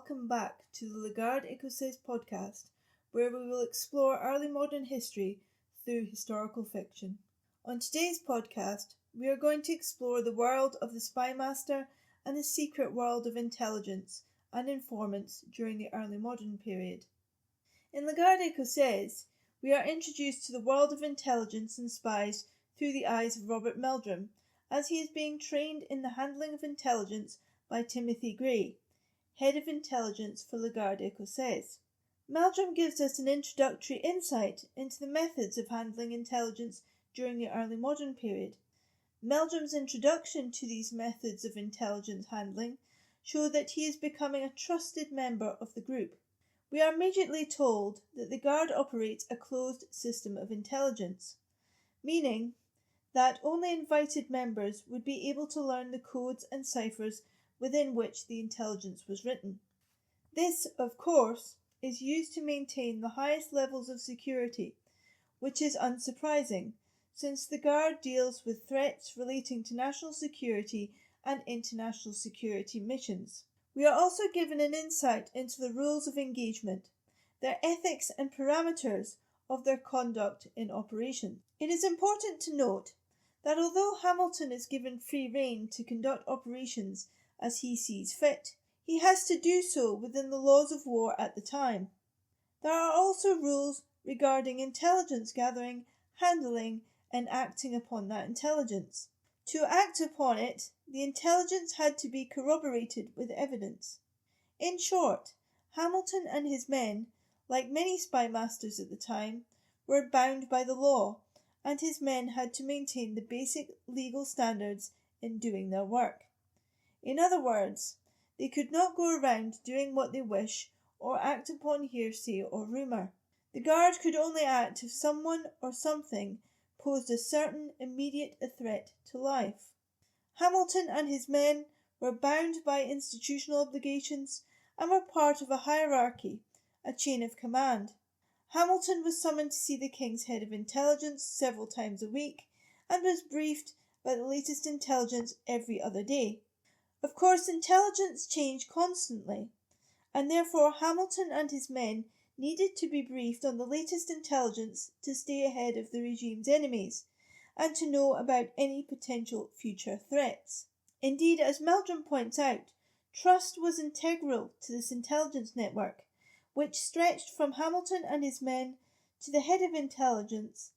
welcome back to the Garde Ecossaise podcast, where we will explore early modern history through historical fiction. On today's podcast, we are going to explore the world of the spymaster and the secret world of intelligence and informants during the early modern period. In the Garde Ecossaise, we are introduced to the world of intelligence and spies through the eyes of Robert Meldrum, as he is being trained in the handling of intelligence by Timothy Gray, Head of Intelligence for the Garde Ecossaise. Meldrum gives us an introductory insight into the methods of handling intelligence during the early modern period. Meldrum's introduction to these methods of intelligence handling show that he is becoming a trusted member of the group. We are immediately told that the Guard operates a closed system of intelligence, meaning that only invited members would be able to learn the codes and ciphers within which the intelligence was written. This, of course, is used to maintain the highest levels of security, which is unsurprising, since the Guard deals with threats relating to national security and international security missions. We are also given an insight into the rules of engagement, their ethics and parameters of their conduct in operation. It is important to note that although Hamilton is given free rein to conduct operations as he sees fit, he has to do so within the laws of war at the time. There are also rules regarding intelligence gathering, handling, and acting upon that intelligence. To act upon it, the intelligence had to be corroborated with evidence. In short, Hamilton and his men, like many spymasters at the time, were bound by the law, and his men had to maintain the basic legal standards in doing their work. In other words, they could not go around doing what they wish or act upon hearsay or rumour. The Guard could only act if someone or something posed a certain immediate threat to life. Hamilton and his men were bound by institutional obligations and were part of a hierarchy, a chain of command. Hamilton was summoned to see the King's Head of Intelligence several times a week and was briefed by the latest intelligence every other day. Of course, intelligence changed constantly, and therefore Hamilton and his men needed to be briefed on the latest intelligence to stay ahead of the regime's enemies and to know about any potential future threats. Indeed, as Meldrum points out, trust was integral to this intelligence network, which stretched from Hamilton and his men to the head of intelligence,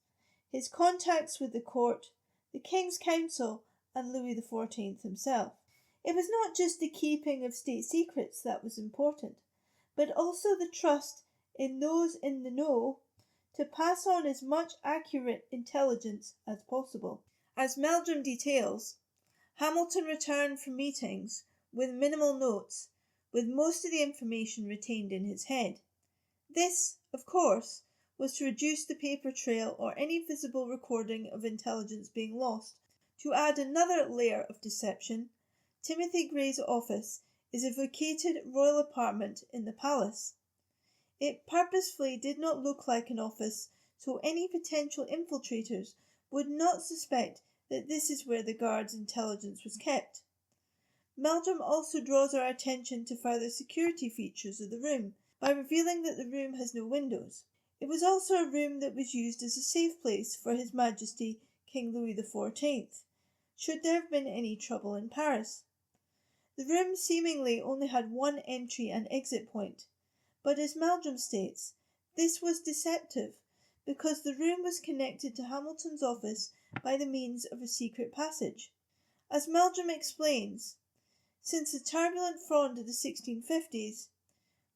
his contacts with the court, the King's Council, and Louis XIV himself. It was not just the keeping of state secrets that was important, but also the trust in those in the know to pass on as much accurate intelligence as possible. As Meldrum details, Hamilton returned from meetings with minimal notes, with most of the information retained in his head. This, of course, was to reduce the paper trail or any visible recording of intelligence being lost. To add another layer of deception, Timothy Gray's office is a vacated royal apartment in the palace. It purposefully did not look like an office, so any potential infiltrators would not suspect that this is where the Guard's intelligence was kept. Meldrum also draws our attention to further security features of the room by revealing that the room has no windows. It was also a room that was used as a safe place for His Majesty King Louis XIV, should there have been any trouble in Paris. The room seemingly only had one entry and exit point, but as Meldrum states, this was deceptive because the room was connected to Hamilton's office by the means of a secret passage. As Meldrum explains, since the turbulent Fronde of the 1650s,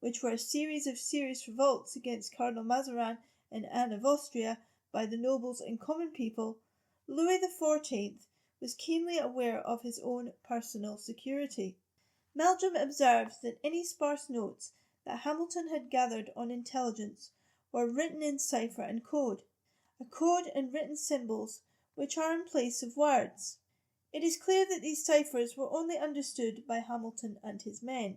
which were a series of serious revolts against Cardinal Mazarin and Anne of Austria by the nobles and common people, Louis XIV was keenly aware of his own personal security. Meldrum observes that any sparse notes that Hamilton had gathered on intelligence were written in cipher and code, a code and written symbols which are in place of words. It is clear that these ciphers were only understood by Hamilton and his men.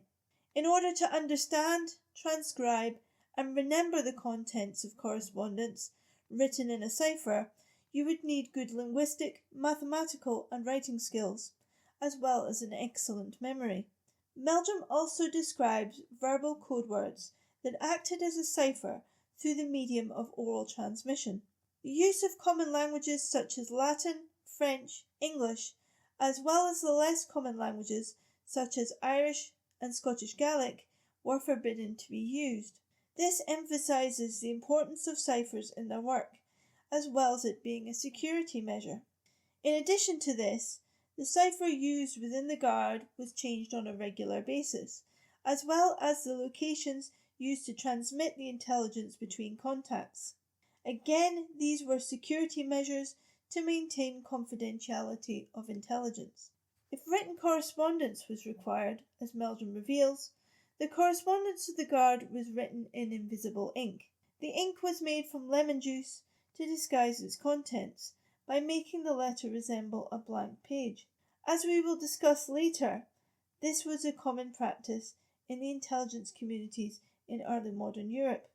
In order to understand, transcribe, and remember the contents of correspondence written in a cipher, you would need good linguistic, mathematical, and writing skills, as well as an excellent memory. Meldrum also describes verbal code words that acted as a cipher through the medium of oral transmission. The use of common languages such as Latin, French, English, as well as the less common languages such as Irish and Scottish Gaelic, were forbidden to be used. This emphasises the importance of ciphers in their work, as well as it being a security measure. In addition to this, the cipher used within the Guard was changed on a regular basis, as well as the locations used to transmit the intelligence between contacts. Again, these were security measures to maintain confidentiality of intelligence. If written correspondence was required, as Meldrum reveals, the correspondence of the Guard was written in invisible ink. The ink was made from lemon juice to disguise its contents by making the letter resemble a blank page. As we will discuss later, this was a common practice in the intelligence communities in early modern Europe.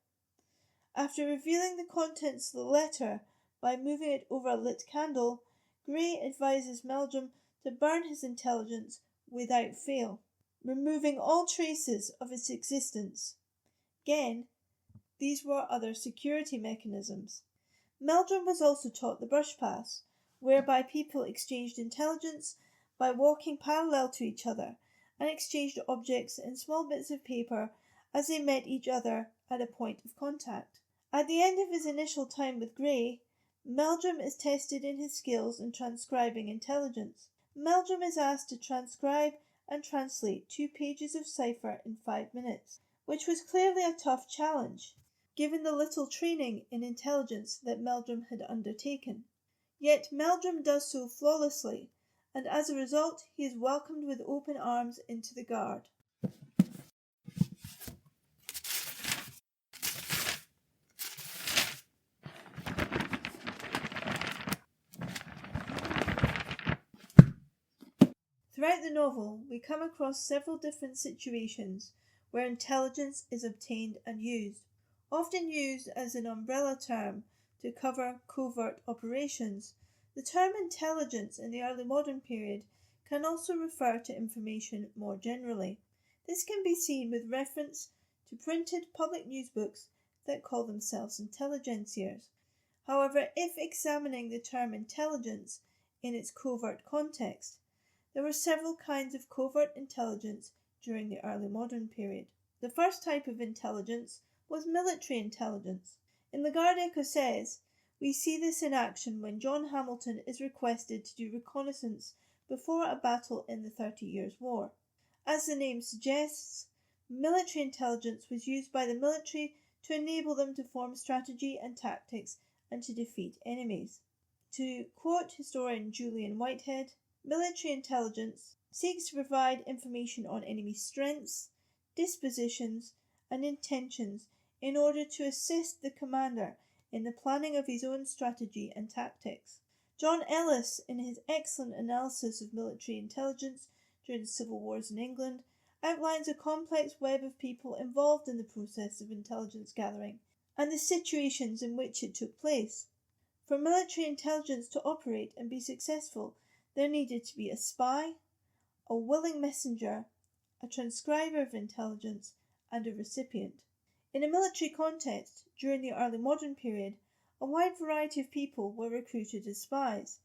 After revealing the contents of the letter by moving it over a lit candle, Gray advises Meldrum to burn his intelligence without fail, removing all traces of its existence. Again, these were other security mechanisms. Meldrum was also taught the brush pass, whereby people exchanged intelligence by walking parallel to each other and exchanged objects and small bits of paper as they met each other at a point of contact. At the end of his initial time with Gray, Meldrum is tested in his skills in transcribing intelligence. Meldrum is asked to transcribe and translate 2 pages of cipher in 5 minutes, which was clearly a tough challenge, given the little training in intelligence that Meldrum had undertaken. Yet Meldrum does so flawlessly, and as a result he is welcomed with open arms into the Guard. Throughout the novel, we come across several different situations where intelligence is obtained and used, often used as an umbrella term to cover covert operations. The term intelligence in the early modern period can also refer to information more generally. This can be seen with reference to printed public newsbooks that call themselves intelligenciers. However, if examining the term intelligence in its covert context, there were several kinds of covert intelligence during the early modern period. The first type of intelligence was military intelligence. In the Garde Ecossaise, we see this in action when John Hamilton is requested to do reconnaissance before a battle in the 30 Years' War. As the name suggests, military intelligence was used by the military to enable them to form strategy and tactics and to defeat enemies. To quote historian Julian Whitehead, military intelligence seeks to provide information on enemy strengths, dispositions, and intentions in order to assist the commander in the planning of his own strategy and tactics. John Ellis, in his excellent analysis of military intelligence during the civil wars in England, outlines a complex web of people involved in the process of intelligence gathering and the situations in which it took place. For military intelligence to operate and be successful, there needed to be a spy, a willing messenger, a transcriber of intelligence, and a recipient. In a military context, during the early modern period, a wide variety of people were recruited as spies,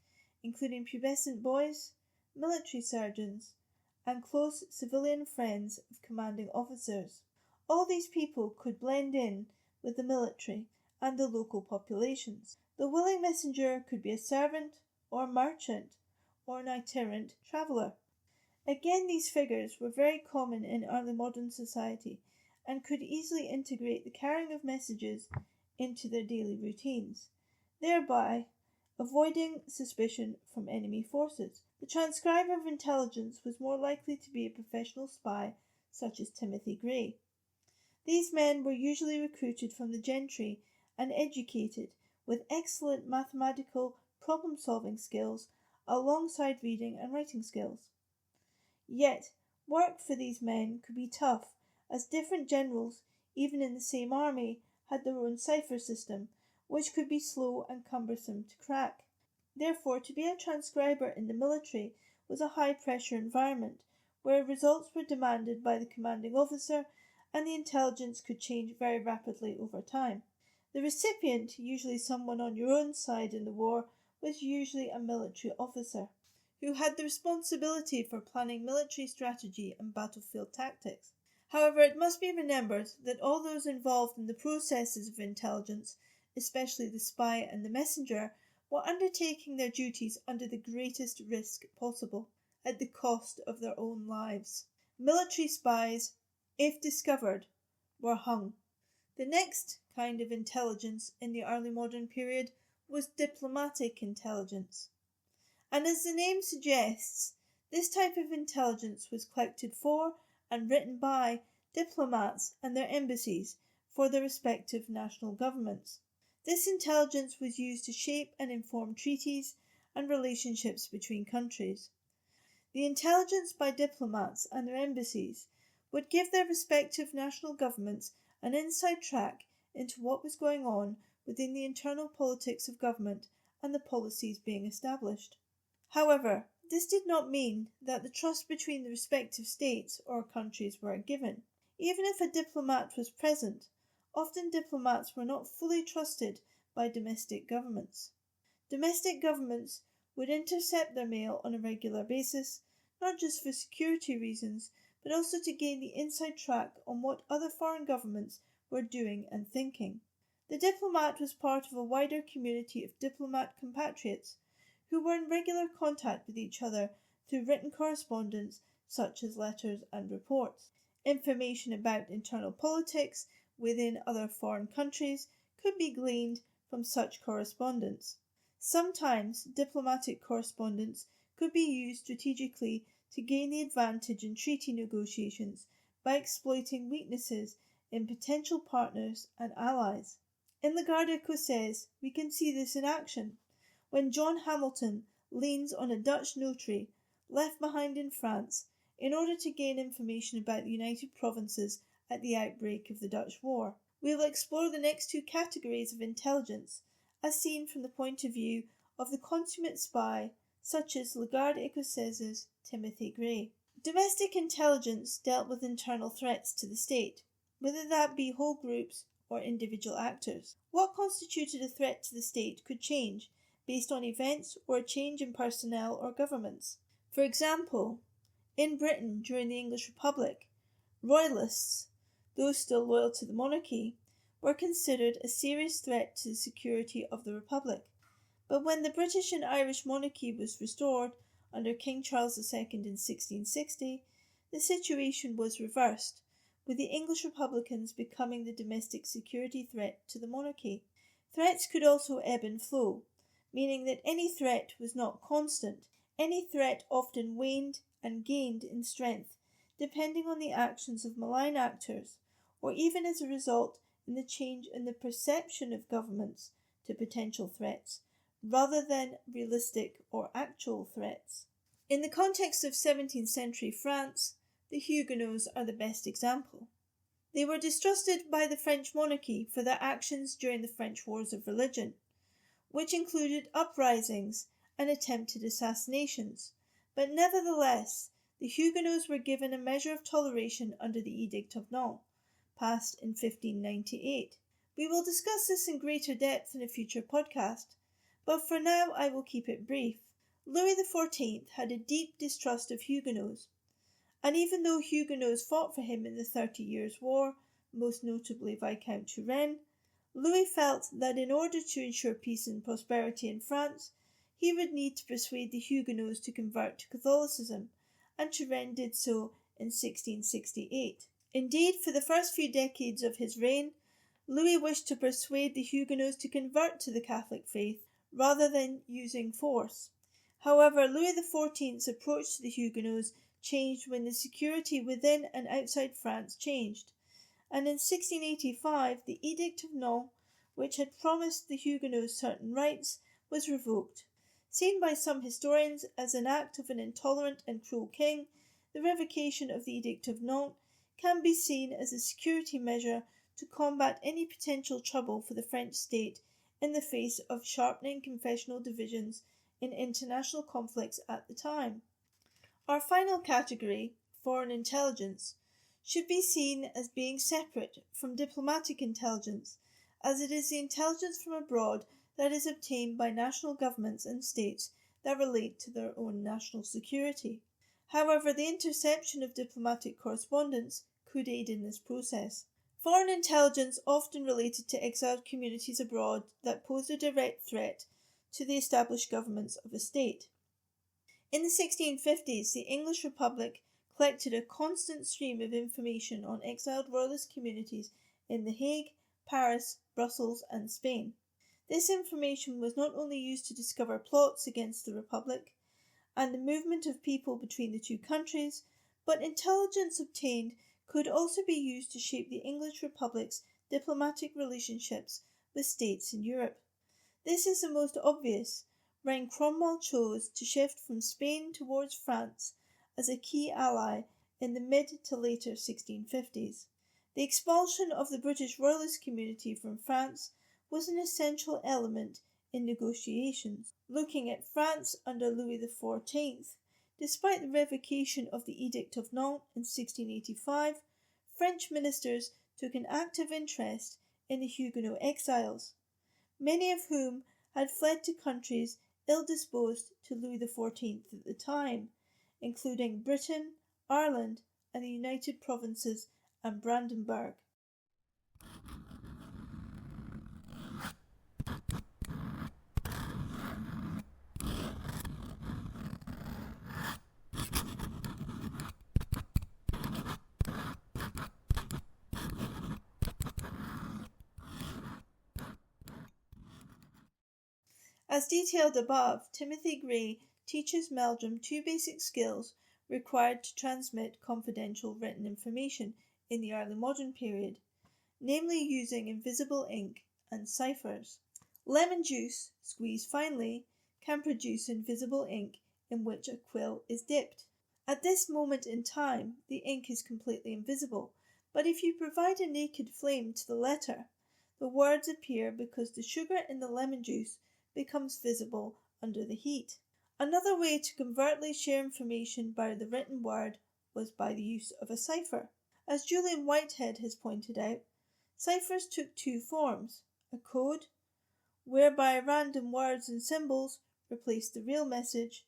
including pubescent boys, military surgeons, and close civilian friends of commanding officers. All these people could blend in with the military and the local populations. The willing messenger could be a servant or a merchant or an itinerant traveller. Again, these figures were very common in early modern society and could easily integrate the carrying of messages into their daily routines, thereby avoiding suspicion from enemy forces. The transcriber of intelligence was more likely to be a professional spy such as Timothy Gray. These men were usually recruited from the gentry and educated with excellent mathematical problem-solving skills alongside reading and writing skills. Yet, work for these men could be tough, as different generals, even in the same army, had their own cipher system, which could be slow and cumbersome to crack. Therefore, to be a transcriber in the military was a high-pressure environment, where results were demanded by the commanding officer and the intelligence could change very rapidly over time. The recipient, usually someone on your own side in the war, was usually a military officer who had the responsibility for planning military strategy and battlefield tactics. However, it must be remembered that all those involved in the processes of intelligence, especially the spy and the messenger, were undertaking their duties under the greatest risk possible, at the cost of their own lives. Military spies, if discovered, were hung. The next kind of intelligence in the early modern period was diplomatic intelligence. And as the name suggests, this type of intelligence was collected for and written by diplomats and their embassies for their respective national governments. This intelligence was used to shape and inform treaties and relationships between countries. The intelligence by diplomats and their embassies would give their respective national governments an inside track into what was going on within the internal politics of government and the policies being established. However, this did not mean that the trust between the respective states or countries were a given. Even if a diplomat was present, often diplomats were not fully trusted by domestic governments. Domestic governments would intercept their mail on a regular basis, not just for security reasons, but also to gain the inside track on what other foreign governments were doing and thinking. The diplomat was part of a wider community of diplomat compatriots who were in regular contact with each other through written correspondence such as letters and reports. Information about internal politics within other foreign countries could be gleaned from such correspondence. Sometimes diplomatic correspondence could be used strategically to gain the advantage in treaty negotiations by exploiting weaknesses in potential partners and allies. In the Garde Ecossaise, we can see this in action when John Hamilton leans on a Dutch notary left behind in France in order to gain information about the United Provinces at the outbreak of the Dutch War. We will explore the next two categories of intelligence as seen from the point of view of the consummate spy, such as Garde Ecossaise's Timothy Gray. Domestic intelligence dealt with internal threats to the state, whether that be whole groups or individual actors. What constituted a threat to the state could change based on events or a change in personnel or governments. For example, in Britain during the English Republic, royalists, those still loyal to the monarchy, were considered a serious threat to the security of the Republic. But when the British and Irish monarchy was restored under King Charles II in 1660, the situation was reversed, with the English Republicans becoming the domestic security threat to the monarchy. Threats could also ebb and flow, meaning that any threat was not constant. Any threat often waned and gained in strength, depending on the actions of malign actors, or even as a result in the change in the perception of governments to potential threats, rather than realistic or actual threats. In the context of 17th century France, the Huguenots are the best example. They were distrusted by the French monarchy for their actions during the French Wars of Religion, which included uprisings and attempted assassinations, but nevertheless, the Huguenots were given a measure of toleration under the Edict of Nantes, passed in 1598. We will discuss this in greater depth in a future podcast, but for now I will keep it brief. Louis XIV had a deep distrust of Huguenots, and even though Huguenots fought for him in the 30 Years' War, most notably Viscount Turenne, Louis felt that in order to ensure peace and prosperity in France, he would need to persuade the Huguenots to convert to Catholicism, and Turenne did so in 1668. Indeed, for the first few decades of his reign, Louis wished to persuade the Huguenots to convert to the Catholic faith rather than using force. However, Louis XIV's approach to the Huguenots changed when the security within and outside France changed, and in 1685 the Edict of Nantes, which had promised the Huguenots certain rights, was revoked. Seen by some historians as an act of an intolerant and cruel king, the revocation of the Edict of Nantes can be seen as a security measure to combat any potential trouble for the French state in the face of sharpening confessional divisions in international conflicts at the time. Our final category, foreign intelligence, should be seen as being separate from diplomatic intelligence, as it is the intelligence from abroad that is obtained by national governments and states that relate to their own national security. However, the interception of diplomatic correspondence could aid in this process. Foreign intelligence often related to exiled communities abroad that posed a direct threat to the established governments of a state. In the 1650s, the English Republic collected a constant stream of information on exiled royalist communities in The Hague, Paris, Brussels, and Spain. This information was not only used to discover plots against the Republic and the movement of people between the two countries, but intelligence obtained could also be used to shape the English Republic's diplomatic relationships with states in Europe. This is the most obvious when Cromwell chose to shift from Spain towards France as a key ally in the mid to later 1650s. The expulsion of the British royalist community from France was an essential element in negotiations. Looking at France under Louis XIV, despite the revocation of the Edict of Nantes in 1685, French ministers took an active interest in the Huguenot exiles, many of whom had fled to countries ill-disposed to Louis XIV at the time, including Britain, Ireland, and the United Provinces and Brandenburg. As detailed above, Timothy Gray teaches Meldrum two basic skills required to transmit confidential written information in the early modern period, namely using invisible ink and ciphers. Lemon juice, squeezed finely, can produce invisible ink in which a quill is dipped. At this moment in time, the ink is completely invisible, but if you provide a naked flame to the letter, the words appear because the sugar in the lemon juice becomes visible under the heat. Another way to covertly share information by the written word was by the use of a cipher. As Julian Whitehead has pointed out, ciphers took two forms: a code, whereby random words and symbols replaced the real message,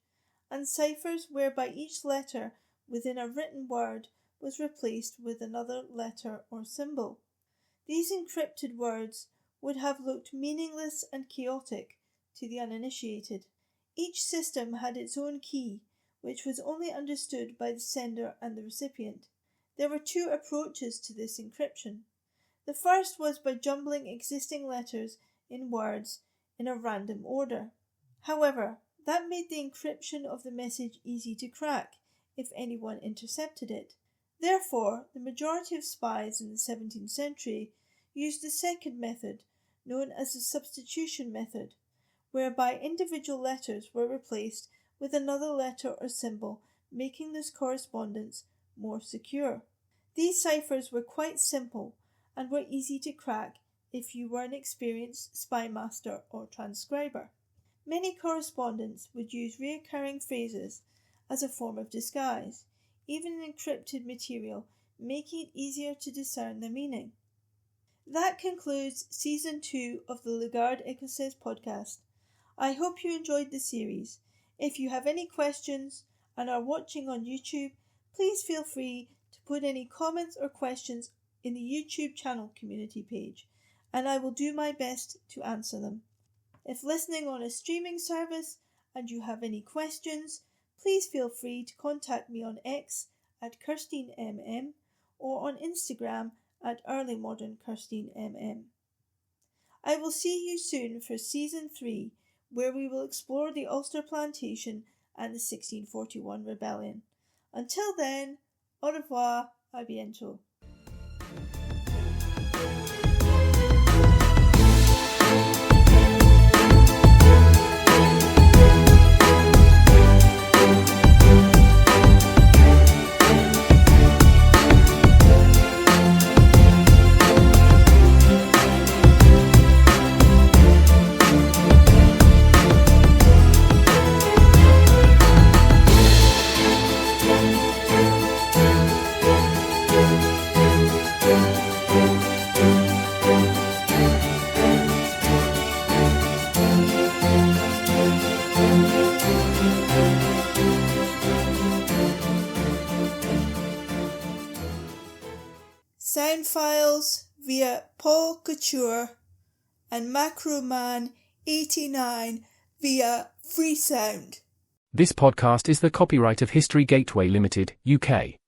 and ciphers whereby each letter within a written word was replaced with another letter or symbol. These encrypted words would have looked meaningless and chaotic to the uninitiated. Each system had its own key, which was only understood by the sender and the recipient. There were two approaches to this encryption. The first was by jumbling existing letters in words in a random order. However, that made the encryption of the message easy to crack if anyone intercepted it. Therefore, the majority of spies in the 17th century used the second method, known as the substitution method, whereby individual letters were replaced with another letter or symbol, making this correspondence more secure. These ciphers were quite simple and were easy to crack if you were an experienced spymaster or transcriber. Many correspondents would use recurring phrases as a form of disguise, even in encrypted material, making it easier to discern their meaning. That concludes Season 2 of the Garde Ecossaise podcast. I hope you enjoyed the series. If you have any questions and are watching on YouTube, please feel free to put any comments or questions in the YouTube channel community page, and I will do my best to answer them. If listening on a streaming service and you have any questions, please feel free to contact me on X at KirstineMM or on Instagram at earlymodernKirstineMM. I will see you soon for Season 3, where we will explore the Ulster Plantation and the 1641 Rebellion. Until then, au revoir, à bientôt. sound files via Paul Couture, and Macroman 89 via Freesound. This podcast is the copyright of History Gateway Limited, UK.